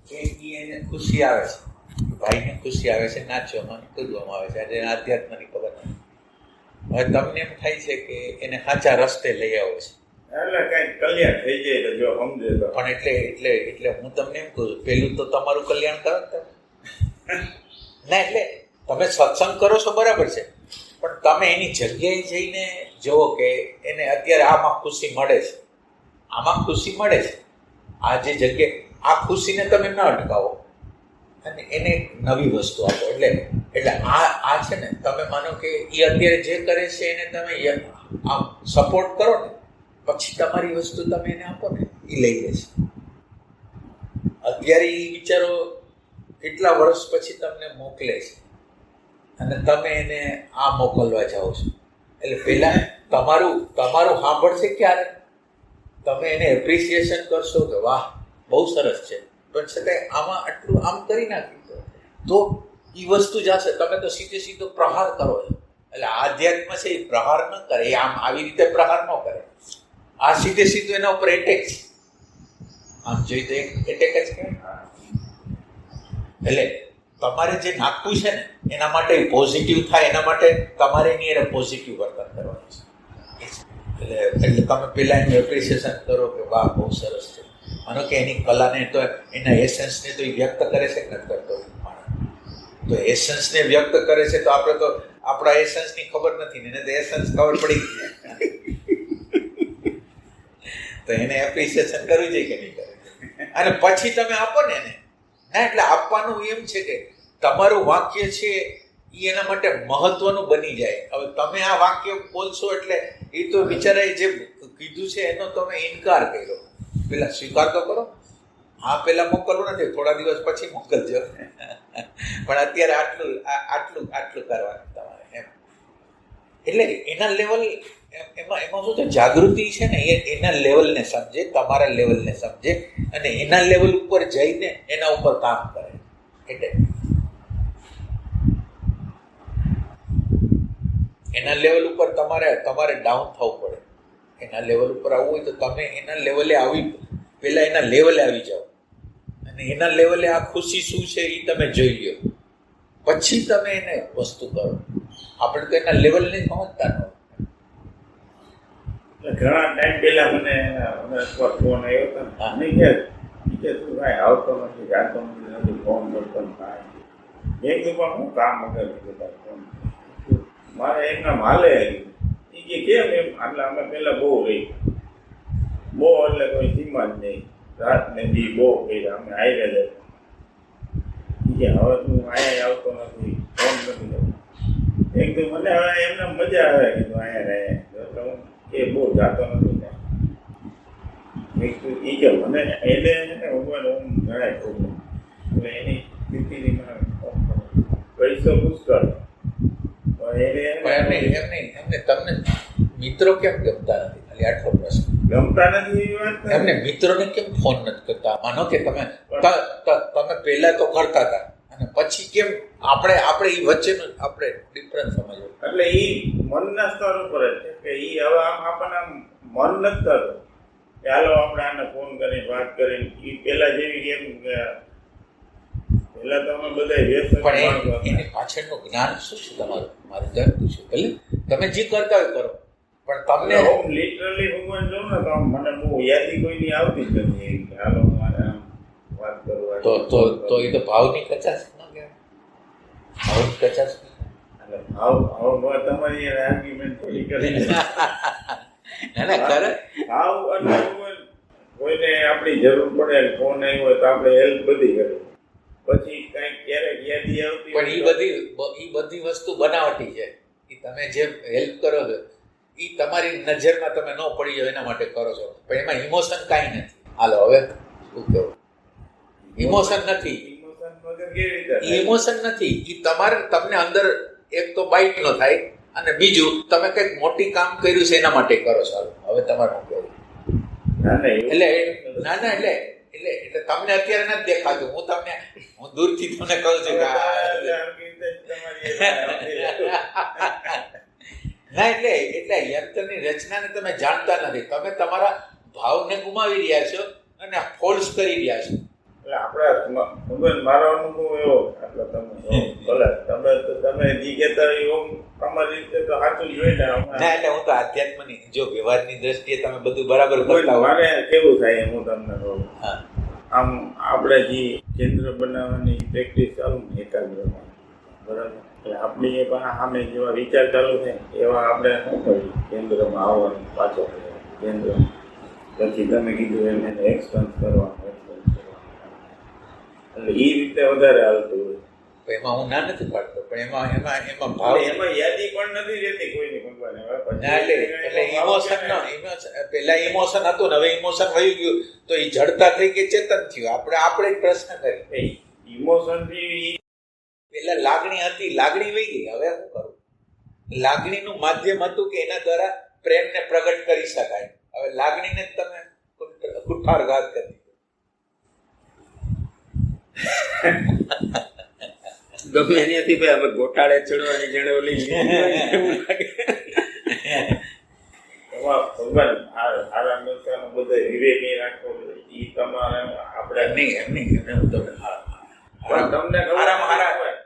કે એને ખુશી આવે છે, ભાઈને ખુશી આવે છે, નાચવામાં કૂદવામાં આવે છે, આજે એના અધ્યાત્મની ખબર નથી. હવે તમને એમ થાય છે કે એને સાચા રસ્તે લઈ આવો છે, એટલે કઈ કલ્યાણ થઈ જાય તો જો સમજે તો. પણ એટલે હું તમને એમ કહું છું, પેલું તો તમારું કલ્યાણ કરો તમે ના, એટલે તમે સત્સંગ કરો છો બરાબર છે, પણ તમે એની જગ્યાએ જઈને જુઓ કે એને અત્યારે આમાં ખુશી મળે છે, આમાં ખુશી મળે છે, આ જે જગ્યાએ આ ખુશીને તમે ન અટકાવો અને એને એક નવી વસ્તુ આપો. એટલે આ છે ને, તમે માનો કે એ અત્યારે જે કરે છે એને તમે આમ સપોર્ટ કરો ને, પછી તમારી વસ્તુ તમે એને આપો ને, એ લઈ લે છે. અત્યારે એ વિચારો કેટલા વર્ષ પછી તમને મોકલે છે અને તમે એને આ મોકલવા જાઓ છો. એટલે પહેલાં તમારું સાંભળશે ક્યારે? તમે એને એપ્રિસિએશન કરશો કે વાહ બહુ સરસ છે, પણ છતાંય આમાં આટલું આમ કરી નાખ્યું તો એ વસ્તુ જશે. તમે તો સીધો પ્રહાર કરો છો. એટલે આધ્યાત્મ છે એ પ્રહાર ન કરે, એ આમ આવી રીતે પ્રહાર ન કરે, આ સીધું એના ઉપર એટેક છે. આમ જોઈ તો એટેક જ કહેવાય. એટલે તમારે જે નાખવું છે ને એના માટે પોઝિટિવ થાય, એના માટે તમારે એની એને પોઝિટિવ વર્તન કરવાનું છે. એટલે તમે પહેલાં એનું એપ્રિસિએશન કરો કે વાહ બહુ સરસ છે. માનો કે એની કલાને તો એના એસેન્સને તો એ વ્યક્ત કરે છે કે નથી કરતો માણસ, તો એસેન્સને વ્યક્ત કરે છે તો આપણે તો આપણા એસેન્સની ખબર નથી ને, એને તો એસેન્સ ખબર પડી ગઈ તો એને એપ્રિસિએશન કરવું જોઈએ કે નહીં કરે. અને પછી તમે આપો ને એને ના, એટલે આપવાનું એમ છે કે તમારું વાક્ય છે એ એના માટે મહત્વનું બની જાય. હવે તમે આ વાક્ય બોલશો એટલે એ તો બિચારાએ જે કીધું છે એનો તમે ઇનકાર કર્યો, પેલા સ્વીકાર તો કરો. હા પેલા મોકલવું નથી, થોડા દિવસ પછી મોકલજો, પણ અત્યારે આટલું કરવાનું તમારે એમ. એટલે એના લેવલ એમાં શું છે, જાગૃતિ છે ને એ એના લેવલને સમજે, તમારા લેવલને સમજે અને એના લેવલ ઉપર જઈને એના ઉપર કામ કરે. એટલે એના લેવલ ઉપર તમારે ડાઉન થવું પડે. એના લેવલ ઉપર આવવું હોય તો તમે એના લેવલે પહેલાં એના લેવલે આવી જાઓ અને એના લેવલે આ ખુશી શું છે એ તમે જોઈ લો, પછી તમે એને વસ્તુ કરો. આપણે તો એના લેવલને સમજતા ન હોય. ઘણા ટાઈમ પહેલા મને ફોન આવ્યો હતો, નહીં કે તું ભાઈ આવતો નથી, જાતો નથી, ફોન કરતો નથી. મેં કીધું પણ હું કામ વગર ફોન મારે એમના માલે એ કે કેમ એમ, એટલે અમે પહેલા બહુ રહી, બહુ એટલે કોઈ સીમા જ નહીં, રાત ને દી બહુ કર્યા, અમે હારે જ. કે હવે તું અહીંયા આવતો નથી, ફોન નથી કરતો. એકદમ મને હવે એમને મજા આવે કીધું અહીંયા રહે, એટલે હું એ બહુ જાતો નથી. એ કે મને એને ભગવાન ઓમ જણાય પ્રોબ્લેમ, એટલે એની સ્થિતિની મને પૈસો પુષ્કળ. એમને તમને મિત્રો કેમ ગમતા નથી? ખાલી આટલો પ્રશ્ન. ગમતા નથી એ વાત એમને મિત્રોને કેમ ફોન નથી કરતા? માનો કે તમે પહેલા તો કરતા હતા અને પછી કેમ આપણે એ વચ્ચેનું આપણે ડિફરન્સ સમજો. એટલે એ મનના સ્તર ઉપર જ છે કે એ હવે આમ આપણને મન નથી થતું કે હાલો આપણે આને ફોન કરીને વાત કરીને એ પહેલા જેવી એમ પહેલા તો અમે બધા વ્યસ્ત. પણ એની પાછળનું જ્ઞાન શું છે તમારું? મારું ધ્યાન પૂછ્યું. ભલે તમે જે કરતા હોય કરો, પણ તમને લિટરલી ભગવાન જો ને તો મને બહુ યાદી કોઈની આવતી જ નથી કે હાલો મારે આમ વાત કરવા. તો એ તો ભાવની કચાશ ન કહેવાય? ભાવની કચાશ એટલે ભાવ તમારી આર્ગ્યુમેન્ટ થોડી કરી ના કરે. ભાવ એટલે કોઈને આપણી જરૂર પડે, ફોન આવ્યો હોય તો આપણે હેલ્પ બધી કરીએ. પછી કઈક ક્યારેક યાદી આવતી પણ એ બધી વસ્તુ બનાવટી છે. એ તમે જે હેલ્પ કરો છો એ તમારી નજરમાં તમે ન પડી જાવ એના માટે કરો છો, પણ એમાં ઇમોશન કાંઈ નથી. હાલો હવે શું કહેવું? ઇમોશન નથી. ઇમોશન નથી. એ તમને અંદર એક તો બાઇક ન થાય અને બીજું તમે કંઈક મોટી કામ કર્યું છે એના માટે કરો છો. હવે તમારે શું કહેવું? એટલે તમને અત્યારે નથી દેખાતું. હું દૂરથી તમને કહું છું કે ના, એટલે યંત્રની રચનાને તમે જાણતા નથી. તમે તમારા ભાવને ગુમાવી રહ્યા છો અને ફોલ્સ કરી રહ્યા છો. એટલે આપણે મારો અનુભવ એવો એટલે તમે ભલે તમે જી કહેતા એવું તમારી રીતે તો સાચું જ હોય ને. ના એટલે હું તો આધ્યાત્મની જો વ્યવહારની દ્રષ્ટિએ તમે બધું બરાબર કરતા હોય. મારે કેવું થાય હું તમને કહું, હા આમ આપણે જે કેન્દ્ર બનાવવાની પ્રેક્ટિસ ચાલુ ને એકાગ્રમાં બરાબર, એટલે આપણી એ પણ સામે જેવા વિચાર ચાલુ થાય એવા આપણે શું કરીએ કેન્દ્રમાં આવવાનું પાછો કેન્દ્ર, પછી તમે કીધું એને એક્સપેન્સ કરવાનું એટલે એ રીતે વધારે હાલતું હોય. તો એમાં હું ના નથી પાડતો, પણ એમાં ભાવ એમાં યાદી પણ નથી રહેતી કોઈની ભગવાને. ના એટલે ઇમોશન પેલા ઇમોશન હતું ને હવે ઇમોશન વહી ગયું તો એ જડતા થઈ ગઈ, ચેતન થયું. આપણે જ પ્રશ્ન કરી ઇમોશન થી પેલા લાગણી હતી, લાગણી વહી ગઈ, હવે શું કરું? લાગણીનું માધ્યમ હતું કે એના દ્વારા પ્રેમને પ્રગટ કરી શકાય. હવે લાગણીને જ તમે કુઠારઘાત કરી ગમે એનાથી ભાઈ અમે ગોટાળે ચડવાની જણે ઓલી એમાં ભગવાન આરામ મિલતાનો બધો વિવેકી રાખવો એ તમારે આપણે એમની હું તમને તમને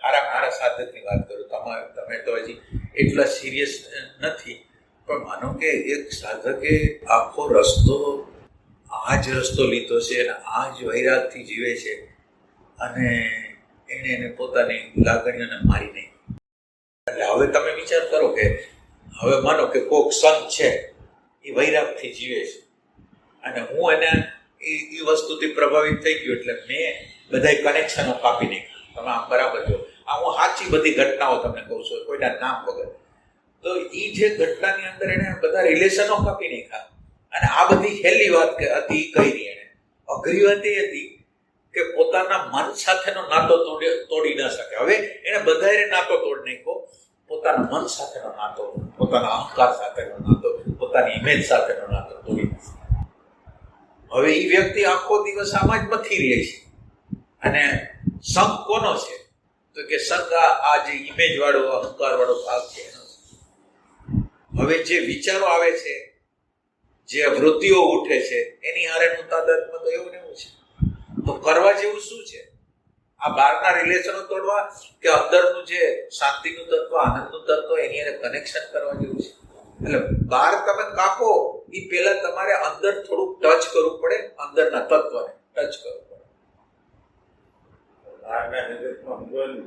હારા સાધકની વાત કરું. તમે તો હજી એટલા સિરિયસ નથી, પણ માનો કે એક સાધકે આખો રસ્તો આ જ રસ્તો લીધો છે અને આ જ વૈરાગથી જીવે છે અને એને પોતાની લાગણીઓને મારી નહીં. એટલે હવે તમે વિચાર કરો કે હવે માનો કે કોઈક સંત છે એ વૈરાગથી જીવે છે અને હું એને એ વસ્તુથી પ્રભાવિત થઈ ગયો એટલે મેં બધા કનેક્શનો કાપી નાખ્યા. તમે આમ બરાબર જો આ હું સાચી બધી ઘટનાઓ તમને કહું છું કોઈના નામ વગર. તો એ જે ઘટનાની અંદર એને બધા રિલેશનો કાપી નાખ્યા અને આ બધી છેલ્લી વાત હતી કહી રહી એને. અઘરી વાત એ હતી કે પોતાના મન સાથેનો નાતો તોડી ન શકે. હવે એને બધાએ નાતો તોડી નાખ્યો, પોતાના મન સાથેનો નાતો, પોતાના અહંકાર સાથેનો નાતો, પોતાની ઇમેજ સાથેનો નાતો તોડી નાખ્યો. હવે એ વ્યક્તિ આખો દિવસ આમાં જ મથી રહે છે અને સંગ કોનો છે તો કે સંગ આ જે ઇમેજ વાળો અહંકાર વાળો ભાગ છે એનો. હવે જે વિચારો આવે છે, જે વૃત્તિઓ ઉઠે છે એની હારેનું તાદાત્મ્ય તો એવું ને એવું છે. તો કરવા જેવું શું છે? આ બહારના રિલેશનો તોડવા કે અંદરનું જે શાંતિનું તત્વ, આનંદનું તત્વ એની હારે કનેક્શન કરવા જેવું છે? એટલે બહાર તમે કાપો એ પહેલા તમારે અંદર થોડુંક ટચ કરવું પડે, અંદરના તત્વને ટચ કરવું પડે. બહારના જગતમાં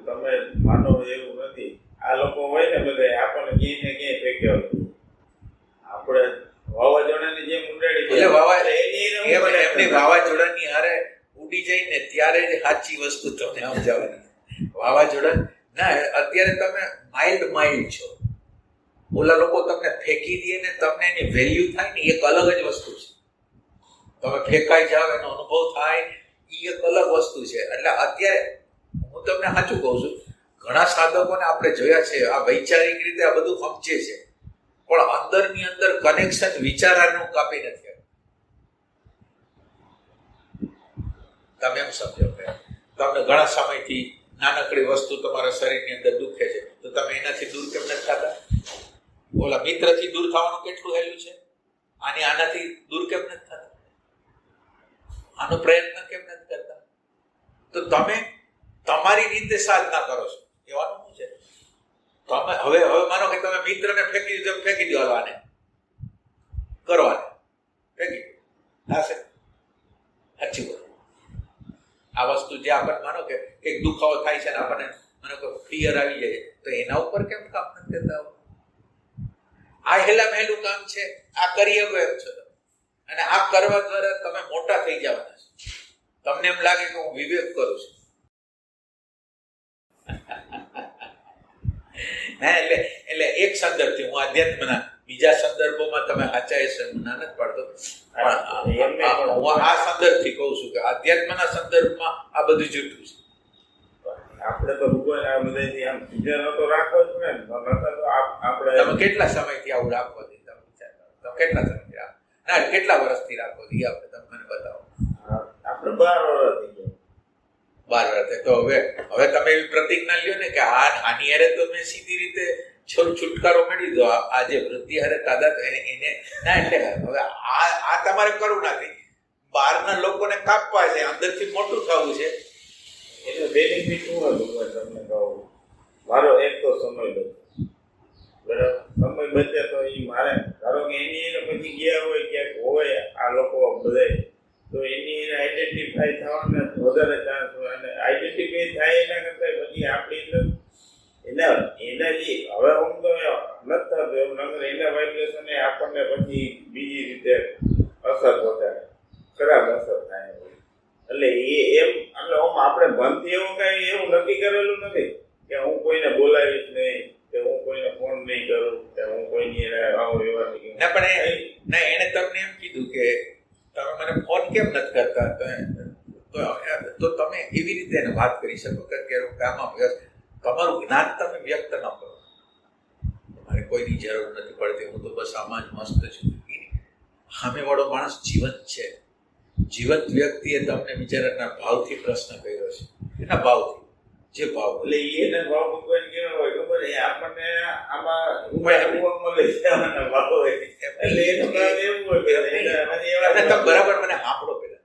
તમે માનો એવું નથી. આ લોકો હોય ને બધા આપણને ક્યાંય ને ક્યાંય ફેંક્યો. આપણે વાવાઝોડાની જેમ ઉડાડી એમની વાવાઝોડાની હારે ઉડી જાય ને ત્યારે જ સાચી વસ્તુ તમને સમજાવવાની. વાવાઝોડા ના અત્યારે તમે માઇલ્ડ છો, ઓલા લોકો તમને ફેંકી દે ને તમને એની વેલ્યુ થાય ને એક અલગ જ વસ્તુ છે. તમે ફેંકાઈ જાવ એનો અનુભવ થાય એ એક અલગ વસ્તુ છે. એટલે અત્યારે હું તમને સાચું કહું છું, ઘણા સાધકોને આપણે જોયા છે આ વૈચારિક રીતે આ બધું સમજે છે પણ અંદરની અંદર કનેક્શન વિચારવાનું કાપી નથી. તમે એમ સમજો કે તમને ઘણા સમયથી નાનકડી વસ્તુ તમારા શરીરની અંદર દુખે છે તો તમે એનાથી દૂર કેમ નથી થતા? ઓલા મિત્રથી દૂર થવાનું કેટલું હેલું છે, આનાથી દૂર કેમ નથી થતા? આનો પ્રયત્ન કેમ નથી કરતા? તો તમે તમારી રીતે સાધના કરો છો કહેવાનું શું છે? તમે હવે માનો કે તમે મિત્રને ફેંકી દો આને કરવાને ફેંકી દો થશે? સાચી વાત. આ વસ્તુ જે આપણને માનો કે એક દુખાવો થાય છે ને આપણને માનો કે ફિયર આવી જાય તો એના ઉપર કેમ કામ નથી કરતા? આ હેલામાં હેલું કામ છે, આ કરી શકો એમ છો તમે અને આ કરવા દ્વારા તમે મોટા થઈ જવાના છો. તમને એમ લાગે કે હું વિવેક કરું છું. ના એટલે એક સંદર્ભથી હું આધ્યાત્મના બીજા સંદર્ભોમાં તમે સાચા હશે હું ના નથી પાડતો, પણ હું આ સંદર્ભથી કહું છું કે આધ્યાત્મના સંદર્ભમાં આ બધું જૂઠું છે. આપણે તો ભગવાન આ બધાથી આમ બીજાનો તો રાખવો જ પડે ને. આપણે તમે કેટલા સમયથી આવું રાખો છો? તમે વિચાર કરો તમે કેટલા સમયથી રાખો? ના કેટલા વર્ષથી રાખો છો એ આપણે તમે મને બતાવો. આપણે 12 વર્ષ થઈ ગયા. 12 વર્ષ તો હવે તમે એવી પ્રતિજ્ઞા લ્યો ને કે આની હારે તો મેં સીધી રીતે છુટકારો મેળવી દો. આ જે વૃત્તિ હારે તાદાત એને ના એટલે હવે આ તમારે કરવું નથી. બહારના લોકોને કાપવા છે, અંદરથી મોટું થવું છે. એટલે બેનિફિટ શું હતું મેં તમને કહું, મારો એક તો સમય બચે, બરાબર, સમય બચે તો એ મારે ધારો કે એની એને પછી ગયા હોય ક્યાંક હોય આ લોકો બધાય, તો એની એને આઈડેન્ટિફાઈ થવાના વધારે ચાન્સ હોય, અને આઈડેન્ટિફાઈ થાય એના કરતાં પછી આપણી અંદર એના જે હવે હું તો નથી થતું એવું, નગર એના વાઇબ્રેશન એ આપણને પછી બીજી રીતે અસર વધારે ખરાબ અસર થાય. એટલે એ એમ એટલે આમ આપણે મનથી એવું કઈ એવું નક્કી કરેલું નથી કે હું કોઈને બોલાવીશ નહીં, કે હું કોઈને ફોન નહીં કરું, કે હું કોઈની આવો વ્યવહાર નહીં. ના પણ ના, એણે તમને એમ કીધું કે તમે મને ફોન કેમ નથી કરતા, તો તમે એવી રીતે એને વાત કરી શકો કે અત્યારે આમાં તમારું જ્ઞાન તમે વ્યક્ત ન કરો, તમારે કોઈની જરૂર નથી પડતી, હું તો બસ આમાં જ મસ્ત છું. સામેવાળો માણસ જીવંત છે, જીવંત વ્યક્તિએ તમને બિચારાના ભાવથી પ્રશ્ન કર્યો છે, એના ભાવથી જે ભાવ એટલે એને ભાવ મૂકવાની કેવા હોય ખબર, એ આપણને આમાં મળે છે ભાવ હોય, એટલે એનું કામ એવું હોય કે તમે બરાબર મને સાંભળો, પેલા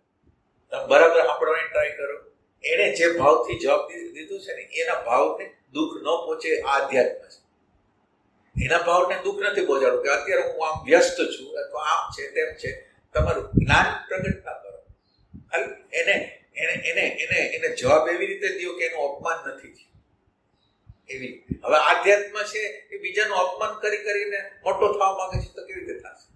તમે બરાબર સાંભળવાની ટ્રાય કરો. એને જે ભાવથી જવાબ દીધું છે ને એના ભાવને દુઃખ ન પહોંચે આ અધ્યાત્મ છે. એના ભાવને દુઃખ નથી પહોંચાડવું કે અત્યારે હું આમ વ્યસ્ત છું અથવા આમ છે તેમ છે. તમારું જ્ઞાન પ્રગટ ના કરો, એને એને એને એને એને જવાબ એવી રીતે દો કે એનું અપમાન નથી થયું. એવી હવે આધ્યાત્મ છે એ બીજાનું અપમાન કરી કરીને મોટો થવા માંગે છે, તો કેવી રીતે થશે?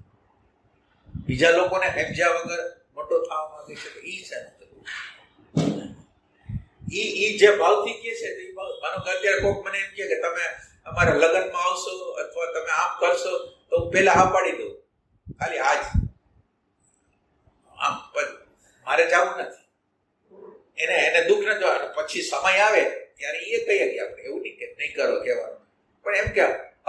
બીજા લોકોને સમજ્યા વગર મોટો થવા માંગે છે, તો ઈ છે ઈ જે ભાવથી કહે છે તે માનો કે અત્યારે કોઈક મને એમ કહે કે તમે અમારા લગ્નમાં આવશો અથવા તમે આમ કરશો તો હું પહેલા હા પાડી દઉં, ખાલી આજ આમ મારે જવું નથી. એને દુઃખ ન જવાનું, પછી સમય આવે ત્યારે એ કહીએ કે આપણે એવું નહીં કે નહીં કરો કહેવાનું, પણ એમ કે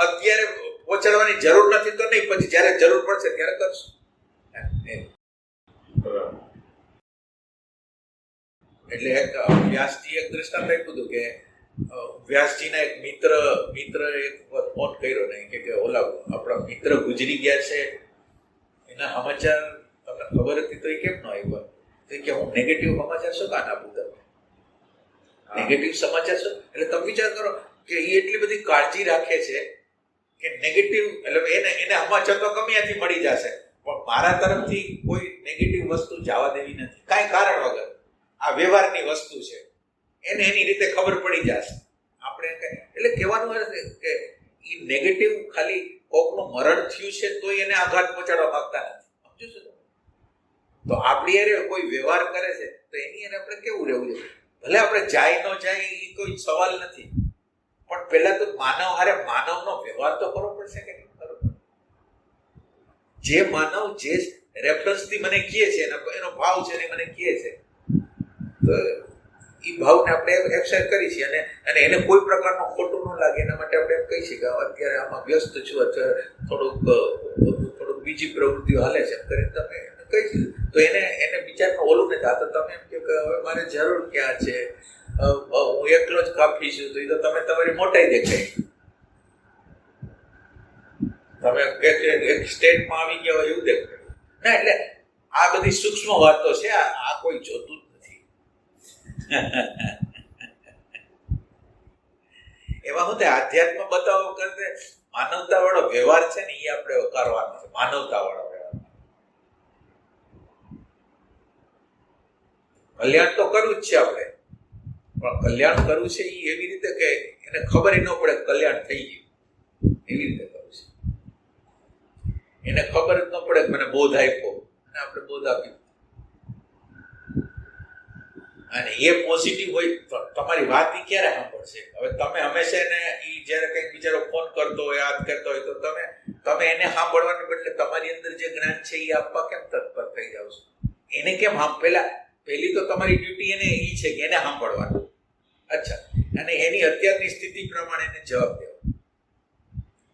અત્યારે પહોંચાડવાની જરૂર નથી તો નહીં, પછી જ્યારે જરૂર પડશે ત્યારે કરશું. એટલે એક વ્યાસજી એક દ્રષ્ટાંત આપ્યું હતું કે વ્યાસજીના એક મિત્ર એક ફોન કર્યો ને કે ઓલા આપણા મિત્ર ગુજરી ગયા છે, એના સમાચાર તમને ખબર હતી તો એ કેમ ન આવ્યા? તો કે હું નેગેટિવ સમાચાર શું કાન આપું તમને? નેગેટિવ સમાચાર શું? એટલે તમે વિચાર કરો કે એ એટલી બધી કાળજી રાખે છે કે નેગેટિવ એટલે એને સમાચાર તો ગમે ત્યાંથી મળી જશે, પણ મારા તરફથી કોઈ નેગેટિવ વસ્તુ જવા દેવી નથી, કાંઈ કારણ વગર. આ વ્યવહારની વસ્તુ છે, એને એની રીતે ખબર પડી જશે. આપણે એટલે કહેવાનું કે એ નેગેટિવ ખાલી કોકનું મરણ થયું છે તો એને આઘાત પહોંચાડવા માંગતા નથી, સમજો છો? તો આપણી અરે કોઈ વ્યવહાર કરે છે તો એની અરે આપણે કેવું રહેવું છે? ભલે આપણે જાય ન જાય એ કોઈ સવાલ નથી, પણ પહેલા તો માનવનો વ્યવહાર તો કરવો પડશે કે નહીં કરવો? જે માનવ જે રેફરન્સથી મને કહે છે એનો ભાવ છે ને મને કહે છે, તો એ ભાવને આપણે એક્સેપ્ટ કરી છીએ અને એને કોઈ પ્રકારનું ખોટું ન લાગે એના માટે આપણે એમ કહી છીએ કે અત્યારે આમાં વ્યસ્ત છું, અત્યારે થોડુંક બીજી પ્રવૃત્તિઓ હાલે છે એમ કરીને તમે કહી દીધું, તો એને બિચારનું ઓલું નથી. આ તો તમે એમ કહો કે હવે મારે જરૂર ક્યાં છે, હું એકલો જ કાફી છું, તો એ તો તમે તમારી મોટાઈ દેખાય. તમે એક સ્ટેટમાં આવી ગયા હોય એવું દેખાય ના. એટલે આ બધી સૂક્ષ્મ વાતો છે, આ કોઈ જોતું જ નથી. એમાં શું થાય, આધ્યાત્મ બતાવો કરતે માનવતા વાળો વ્યવહાર છે ને એ આપણે કરવાનો છે. માનવતા વાળો વ્યવહાર, કલ્યાણ તો કરવું જ છે આપણે, પણ કલ્યાણ કરવું છે એ એવી રીતે કે એને ખબર ન પડે કલ્યાણ થઈ ગયું, એવી રીતે કરવું છે. એને ખબર જ ન પડે મને બોધ આપ્યો અને આપણે બોધ આપ્યું, અને એ પોઝિટિવ હોય તો તમારી વાત એ ક્યારે સાંભળશે? હવે તમે હંમેશા એને એ જ્યારે કંઈક બિચારો ફોન કરતો હોય, યાદ કરતો હોય, તો તમે એને સાંભળવાને બદલે તમારી અંદર જે જ્ઞાન છે એ આપવા કેમ તત્પર થઈ જાવ છો? એને કેમ પહેલી તો તમારી ડ્યુટી એને એ છે કે એને સાંભળવાનું. અચ્છા, અને એની અત્યારની સ્થિતિ પ્રમાણે એને જવાબ દેવો,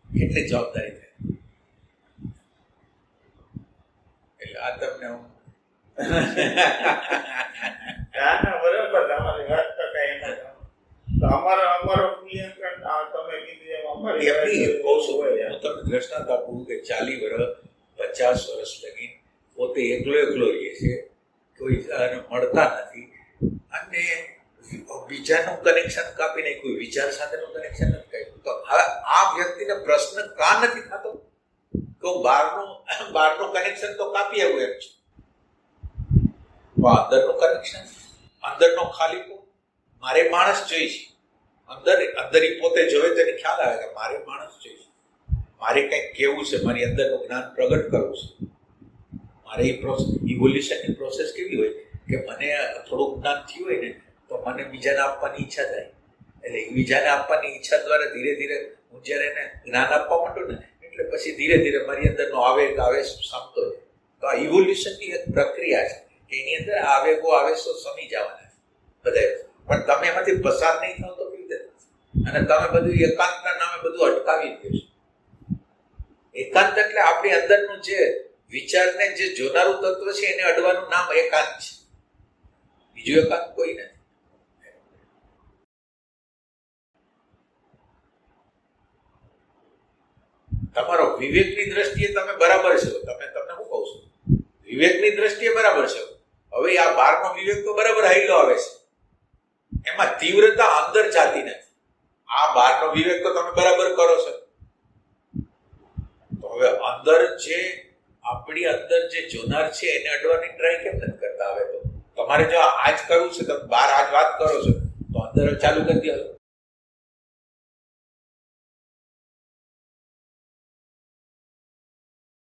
એટલે જવાબદારી થાય. એટલે આ તમને બરાબર તમારી વાત તો કઈ તો અમારો મૂલ્યાંકન તમે કીધું એમ અમારી કહું છું. હું તમને દ્રષ્ટાંત આપું કે 40 વર્ષ 50 વર્ષ લગી પોતે એકલો રહે છે, અને બીજાનું કનેક્શન કાપી નાખ્યું, વિચાર સાથેનું કનેક્શન નથી કાપ્યું. તો હવે આ વ્યક્તિને પ્રશ્ન કા નથી થતો કે હું બહારનું કનેક્શન તો કાપી આવું એમ છે, અંદરનું કનેક્શન, અંદરનો ખાલીપો, મારે માણસ જોઈશે. અંદર ઈ પોતે જોવે તેને ખ્યાલ આવે કે મારે માણસ જોઈશે, મારે કંઈક કેવું છે, મારી અંદરનું જ્ઞાન પ્રગટ કરવું છે. મારે એ ઇવોલ્યુશનની પ્રોસેસ કેવી હોય કે મને થોડું જ્ઞાન થયું હોય ને તો મને બીજાને આપવાની ઈચ્છા થાય. એટલે બીજાને આપવાની ઈચ્છા દ્વારા ધીરે ધીરે હું જ્યારે એને જ્ઞાન આપવા માંડું ને એટલે પછી ધીરે ધીરે મારી અંદરનો આવેશ સામતો જાય. તો આ ઇવોલ્યુશનની એક પ્રક્રિયા છે કે એની અંદર આવેગો આવેશો સમી જવાના છે બધા. પણ તમે એમાંથી પસાર નહીં થાવ તો કેવી રીતે? અને તમે બધું એકાંતના નામે બધું અટકાવી દેશો. એકાંત એટલે આપણી અંદરનું જે વિચારને જે જોનારું તત્વ છે એને અડવાનું નામ એકાંત છે, બીજું એકાંત કોઈ નથી. તમારો વિવેકની દ્રષ્ટિએ તમે બરાબર છો, તમને હું કહું છું, વિવેકની દ્રષ્ટિએ બરાબર છે. હવે આ બહારનો વિવેક તો બરાબર હાઈલો આવે છે, એમાં તીવ્રતા અંદર જાતી નથી. આ બહારનો વિવેક તો તમે બરાબર કરો છો. તો હવે અંદર જે આપણી અંદર જે જોનાર છે એને અડવાની ટ્રાય કેમ નથી કરતા? હવે તો તમારે જો આજ કરવું છે, તમે બહાર આજ વાત કરો છો તો અંદર ચાલુ કરી દો.